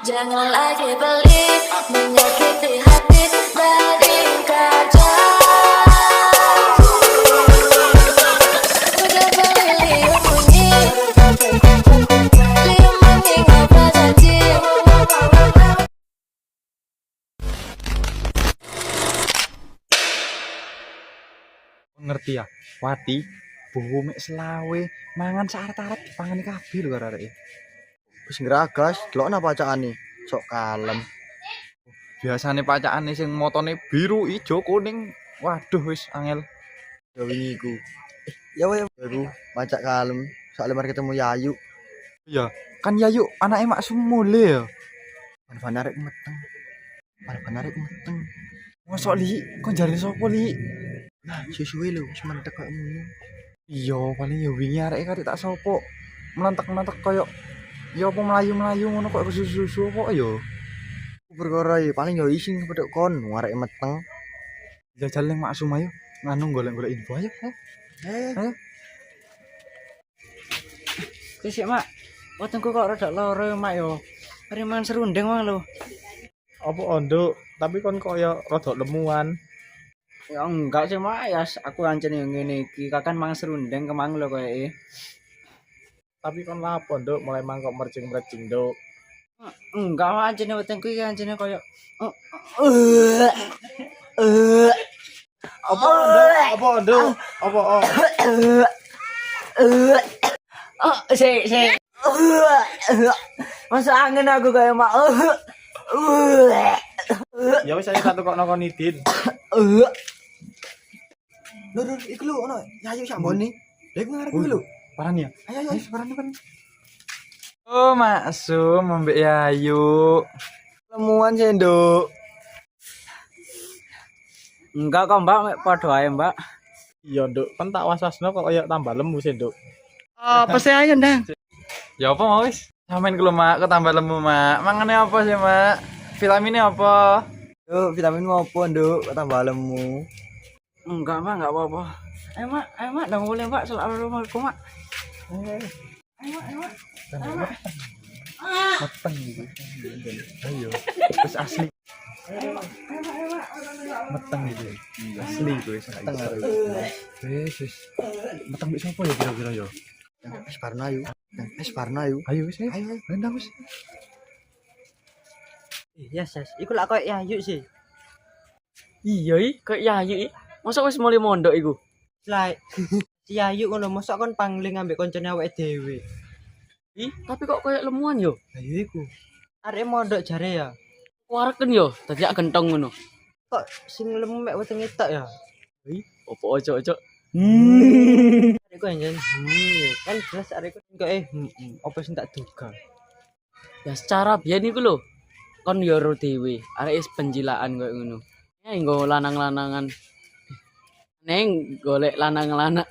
Jangan lagi pelit, menyakiti hati dari kaca. Udah beli liur bunyi, liur mengingat janji. Ngerti ya, Wati, boho mek selawe, mangan saret-aret dipangani kabeh lho karo areke. Wis ngragas, delokna pacakane. Sok kalem. Biasane pacakane sing motone biru, ijo, kuning. Waduh wis angel. Ya wingi iku. Ya wae aku pacak kalem. Sak lemar ketemu Yayu. Iya, kan Yayu anake Mak Sumule ya. Ban arek meteng. Ban arek meteng. Mosok Li, kok jare sapa Li? Nah, suwe lho wis mentek kok ngono. Iya, paling ya wingi areke kate tak sopo. Melentek-melentek koyo ya apa melayu-melayu ngono kok susu-susu apa ya. Perkara iki paling ya ising pedhok kon arek meteng. Jajal ning Mak Sum ayo, nganu golek-golek info ayo. Ayo. Sik Mak, wetengku kok rada loro ya Mak yo. Mari mangan serundeng wae lho. Apa onduk, tapi kon koyo rada lemuan. Ya enggak sih Mak, ya aku ancen yang ngene iki. Kakan mangan serundeng kemang lho koyoke. Tapi kon lapo nduk mulai mangkok mercing-mercing nduk. Enggak Mak, ancene wetengku iki ancene koyo Apa nduk? Apa nduk? Apa sik. Masuk angin aku kayak Mak. Ya wis saya satu kok nongko nidin. Lho, iku lho ono Yayu sak mbone. Lha iku ngarep iku lho. Paran ya? Ayo. Paran. Oh, Mak Sum ambek Yayu. Lemuan sih, Nduk. Enggak kok Mbak, mek padha ae Mbak. Iya nduk, kon tak was-wasno kok koyo tambah lemu sih nduk. Apa sih ayo ndang? Ya apa mau wis? Samain ku lho Mak, ketambah lemu Mak. Mangane apa sih Mak? Vitaminnya apa? Nduk, vitamin opo, Nduk? Kok tambah lemu. Enggak Mak, enggak apa-apa. Ayo Mak, ndang boleh Mbak, selalu rumahku Mak. Ayo Mak. Meteng gitu. Ayo. Terus asli. Meteng gitu. Asli gue Meteng arek. Wis. Meteng mbek sapa ya kira-kira ya? Es Barna Ayu. Es Barna Ayu. Ayo wis ayo. Ayo. Rendang wis. Iya, Ses. Iku lak koyo Yayu sih. Iya, koyo Yayu. Mosok wis mulai mondok iku. Lah, si Ayu ngono mosok kon pangling ambek koncone awake dhewe. Tapi kok koyo lemuan yo. Lah iya iku. Arek mondok jare ya. Wareken yo, dadi gentong ngono. Kok sing lemu mek wetenge tok ya? Opo ojo-ojo. Arek kok anjen. Ya kan jelas arek kok opo sing tak duga. Ya secara biyen iku lho. Kon yo ro dhewe, arek is penjilaan koyo ngono. Ya nggo lanang-lanangan. Neng golek lanang-lanang.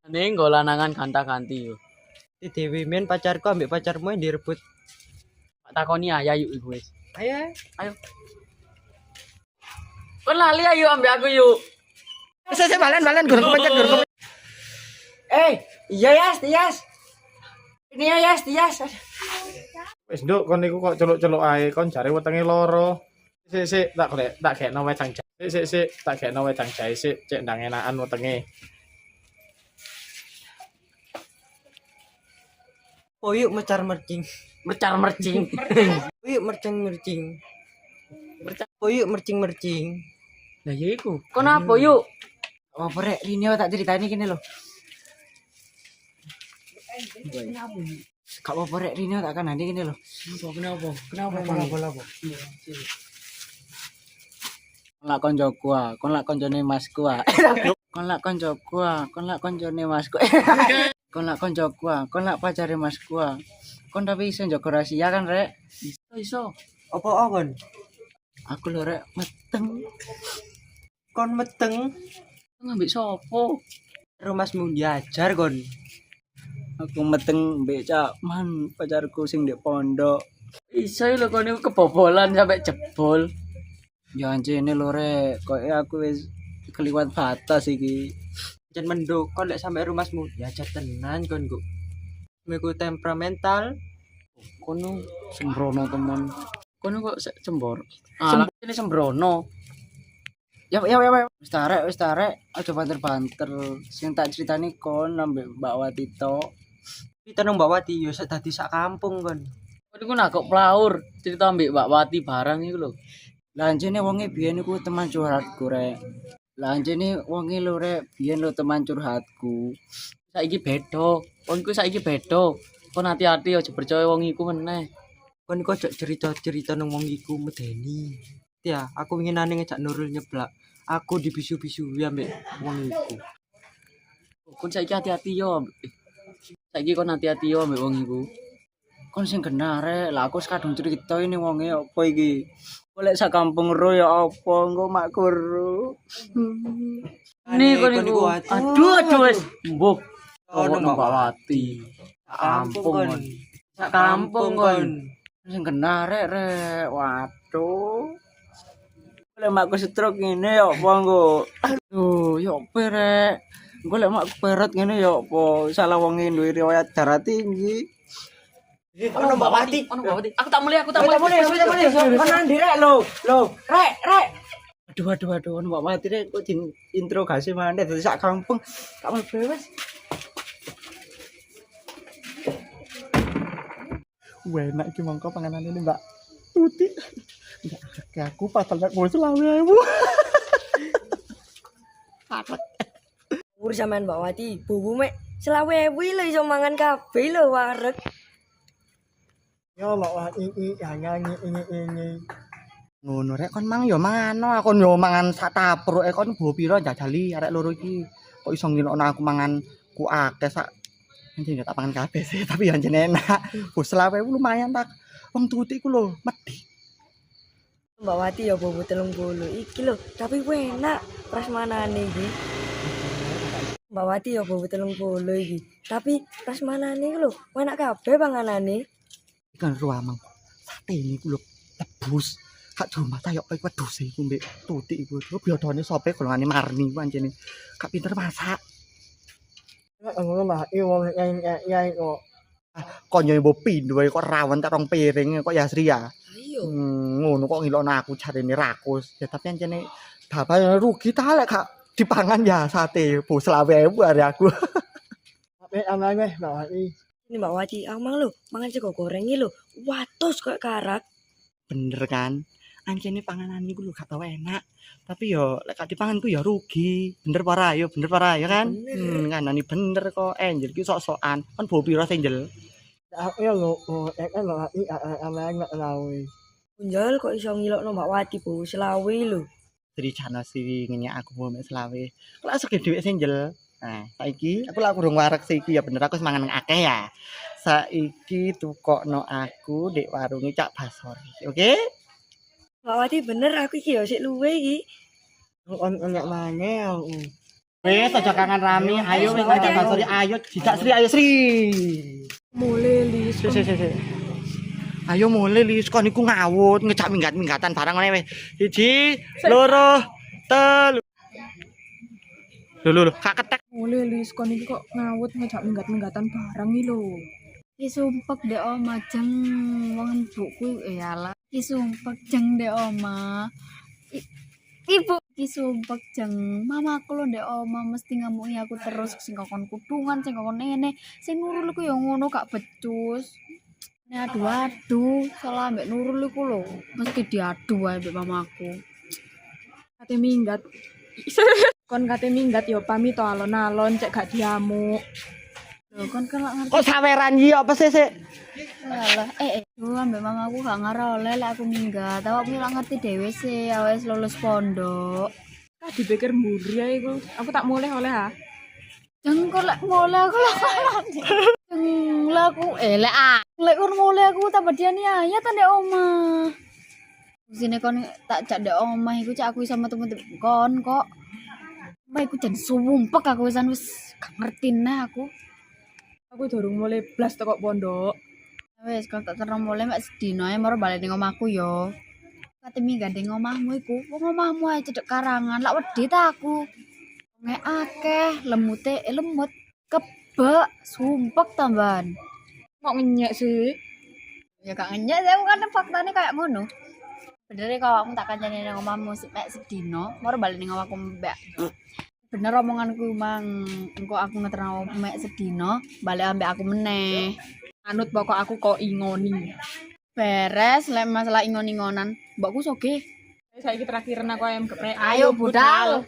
Neng nggo lanangan kanta-kanti yo. Di dhewe men pacarku ambek pacarmu yang direbut. Tak takoni Yayu iku wis. Ayo. Kon lali ayo ambek aku yuk. Saya balen gur pencet. Iya Yas. Ini ya Yas. Wis nduk kon niku kok celuk-celuk ae kon jare wetenge loro. Sik tak gekno wedang jahe. Sik tak gekno wedang jahe sik cek ndang enakan wetenge. Oyuk mecar mercing. Mercing. Oyuk mercing. Oyuk mercing. Lah ya iku. Kon apa yuk? Apa rek Rini tak ceritani kene lho. Kak apa rek Rini tak kanani kene lho. Kenapa? Kon lak koncoku ah, kon lak koncone masku ah. Kon lak koncoku ah, kon lak koncone masku. Kon lak koncoku ah, kon lak pacare masku ah. Kon tapi iso njogo rahasia kan rek? Iso. Apa kon? Aku lho rek meteng. Kon meteng Ngambil sopo? rumasmu diajar kon. Aku meteng mbek Cak Man, pacarku sing ndek pondok. Iso lho kon niku kebobolan sampai jebol. Ya anjene lho rek, koyo aku wis keliwat batas iki. Jan menduk kon lek sampe rumasmu diajar tenan kon kok. Miku temperamental. Kono sembrono teman. Kono kok sembor. Ah, ini sembrono. Ya, wis tarek, aja banter-banter. Sing tak critani kon ambek Mbak Wati tok. Cerita nang Mbak Wati yo sak dadi sak kampung kon. Kono iku nak kok plaur cerita ambek Mbak Wati barang iku lho. Lah anjene wonge biyen iku teman curhatku rek. Lah anjene wonge lho rek, biyen lho teman curhatku. Saiki beda. Wongku saiki beda. Kon hati-hati aja percaya wong iku meneh. Kon iku aja cerita-cerita nang wong iku medeni. Ya, aku winginane ngejak Nurul nyeblak. Aku dibisu-bisu ambek wong iku. Kon saiki hati-hati yo. Saiki kon hati-hati yo ambek wong iku. Kon sing genah rek. Lah aku kadung cerita ini wonge apa iki? Golek sak kampung ro ya apa engko makku ro. Nih kon iku. Aduh wis mbok. Ono Mbak Wati. Kampung kon. Sak kampung kon. Sing genah rek. Waduh. Golek makku stroke ngene ya apa engko. Aduh, ya apa rek. Golek makku perot ngene ya apa. Salah wong duwe riwayat darah tinggi. Ono Mbak Wati. Aku tak mulai. Konan direk lho. Rek. Aduh, ono Mbak Wati rek kok interogasi maneh dadi sak kampung. Tak mlebu wis. Enak iki mongko panganan ini Mbak Tuti. Enggak akeh aku pasal nek mau 20.000. Ur sampean Mbak Wati, bubu mek 20.000 lho iso mangan kabeh lho wareg. Ya Mbak Wati iki nyanyi ini. Ngono rek kon mang yo mangano, kon yo mangan sak tapruk kon bo pira jajali arek loro iki. Kok iso nginokno aku mangan ku akeh sak anjing tak pangan kabeh sih, tapi yo anjen enak. Bos 20.000 lumayan tak. Wong Tuti iku lho medhi. Mbak Wati ya bubu 30 iki lho, tapi enak prasmanane iki. Mbak Wati ya bubu 30 iki, tapi prasmanane iki lho, enak kabeh panganane. Ikan ruamang. Sate niku lho tebus. Kak rumah ta yo kowe wedhus iku mbek Tuti iku. Biodone sope golongane marni ku anjene. Kak pinter masak. Nek ngono lah iki wong nyai kok. Kok yo mbok pindho kok rawon tak rong piring kok Yasri ya. Ayo. Ngono kok ngilokno aku jarene rakus. Ya tapi anjene bapak rugi ta lek gak dipangan ya sate. Bos 20.000 are aku. Tapi amane Mbak Wati. Ini Mbak Wati, amang lho, mangan sego goreng iki lho. Watus kok karak. Bener kan? Anjene panganan iku lho gak tau enak. Tapi yo lek gak dipangan ku ya rugi. Bener para ya kan? Kanane bener kok. Enjel ki sok-sokan. Kon bo pira senjel? Aku ya lho, kan Mbak Wati amane lawe. Punjal kok iso ngilokno Mbak Wati bu 20 lho. Jadi jana sih ngene aku mau mek selawe. Lah sego dhewe senjel. Nah, saiki aku lak kurang wareg sih iki ya bener aku semangan akeh ya. Saiki tukokno aku dek warunge Cak Basori. Oke? Mbak Wati bener aku iki ya sik luwe iki. On nyak maneh aku. Wes aja kangen rame. Ayo wis Cak Basori ayo dijak Sri ayo Sri. Mulai lis. Sik. Ayo mulai lis kon iku ngawut ngejak minggat-minggatan barang ngene wis. 1 2 3. Lho, kak ketek. Mulai lis kon iki kok ngawut ngejak minggat-minggatan barang iki lho. Ki sumpek dek oma jeng wong buku iyalah. Ki sumpek jeng dek oma. Ibu ki sumpek jeng mamaku lho dek oma mesti ngamuki aku terus sing kokon kudungan sing kokon ngene. Sing Nurul iku ya ngono gak becus. Nek adu-adu salah mbek Nurul iku lho mesti diadu ae mbek mamaku. Kate minggat. Kon kate minggat yo pamit to alon-alon cek gak diamuk. Lho kon kan lak ngerti. Kok saweran iki apa sih sik? Alah, duh ambek mamaku gak ngarah oleh lek aku minggat. Awakmu lak ngerti dhewe sih, wis lulus pondok. Kah dipikir mburi ae iku. Aku tak mulai oleh ha. Jeng kok lek mulai aku lak jeng lek aku lek kon mulai aku tambah diani ayat ndek omah. Sini kon tak jak ndek omah iku cak aku sama temen-temen kon kok. Mbak iku jan sumpek aku wis gak ngerti nah aku. Aku durung mulai blas teko pondok. Wis kalau tak terus mulai mek sedina ae maro bali ning omahku yo. Kate minggat ning omahmu iku, wong omahmu ae cedek karangan, lak wedi ta aku. Wonge akeh, lemut kebek, sumpek tambahan. Kok ngenyek sih? Ya gak ngenyek saya kan faktane kayak ngono. Bener kalau aku tak kancane nang omahmu mek sedino, moro bali ning omahku mbak. Bener omonganku mang, engko aku ngeterno mek sedino, bali ambek aku meneh. Anut pokok aku kok ingoni. Beres lek masalah ingon-ingonan, mbakku soge. Saiki terakhir aku ayam geprek. Ayo budal.